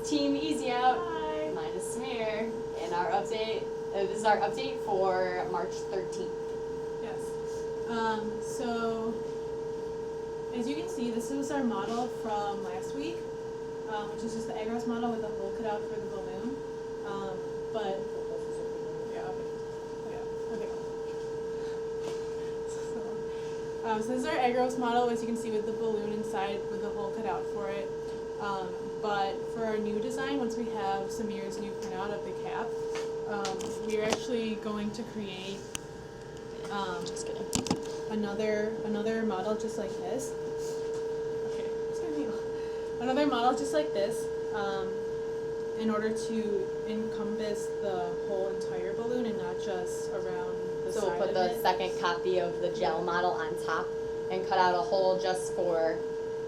Team Easy Out. Hi. Mine is Samir. And our update, this is our update for March 13th. Yes. So, as you can see, this was our model from last week, which is just the Agros model with a hole cut out for the balloon. But, yeah, okay. So this is our Agros model, as you can see, with the balloon inside with the hole cut out for it. But for our new design, once we have Samir's new printout of the cap, we are actually going to create Just kidding. another model just like this. Okay, another model just like this, in order to encompass the whole entire balloon and not just around the So side we'll put of the it. second copy of the gel model on top and cut out a hole just for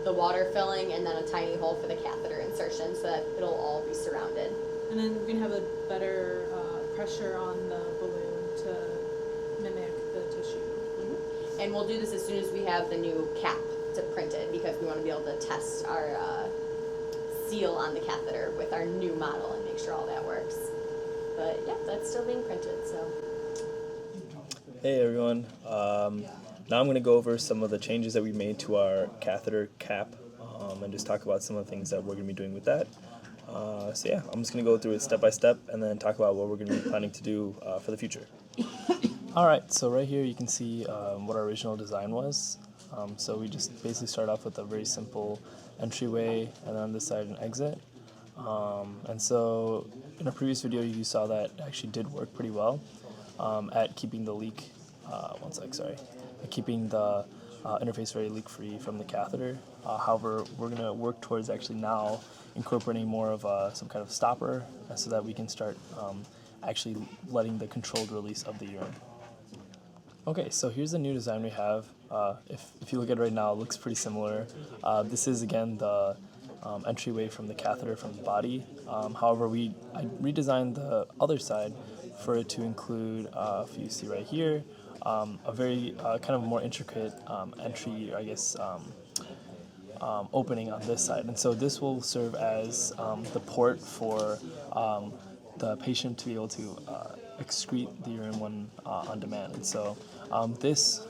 the water filling and then a tiny hole for the catheter insertion so that it'll all be surrounded. And then we're gonna have a better pressure on the balloon to mimic the tissue. And we'll do this as soon as we have the new cap to printed because we want to be able to test our seal on the catheter with our new model and make sure all that works. But yeah, that's still being printed, so. Hey everyone, now I'm going to go over some of the changes that we made to our catheter cap and just talk about some of the things that we're going to be doing with that. So yeah, I'm just going to go through it step by step and then talk about what we're going to be planning to do for the future. Alright, so right here you can see what our original design was. So we just basically start off with a very simple entryway and then on this side an exit. And so in a previous video you saw that actually did work pretty well at keeping the leak, keeping the interface very leak free from the catheter. However, we're going to work towards actually now incorporating more of some kind of stopper so that we can start actually letting the controlled release of the urine. Okay, so here's the new design we have. If you look at it right now, it looks pretty similar. This is again the entryway from the catheter from the body. However, I redesigned the other side for it to include, if you see right here, a very kind of more intricate entry, I guess, opening on this side. And so this will serve as the port for the patient to be able to excrete the urine when on demand. And so this,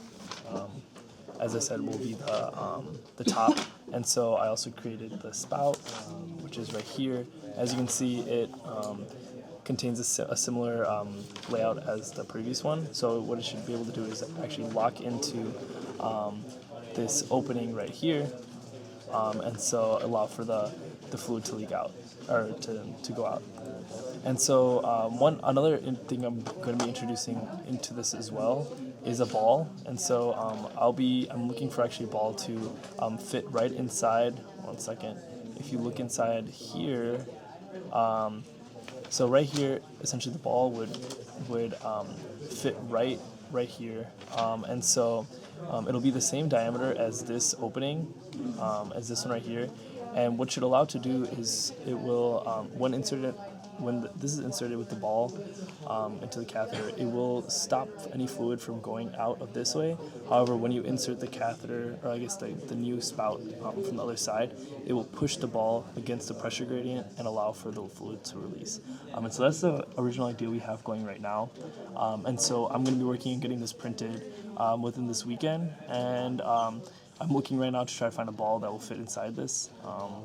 as I said, will be the top. And so I also created the spout, which is right here. As you can see, it contains a similar layout as the previous one. So what it should be able to do is actually lock into this opening right here, and so allow for the fluid to leak out, or to go out. And so another thing I'm going to be introducing into this as well is a ball. And so I'm looking for actually a ball to fit right inside. One second. If you look inside here, so right here, essentially the ball would fit right here, and so it'll be the same diameter as this opening, as this one right here. And what should allow it to do is it will, when this is inserted with the ball into the catheter, it will stop any fluid from going out of this way. However, when you insert the catheter, or I guess the new spout from the other side, it will push the ball against the pressure gradient and allow for the fluid to release. And so that's the original idea we have going right now. And so I'm going to be working on getting this printed within this weekend. And I'm looking right now to try to find a ball that will fit inside this.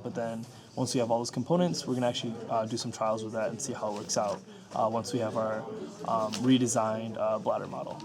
But then once we have all those components, we're going to actually do some trials with that and see how it works out once we have our redesigned bladder model.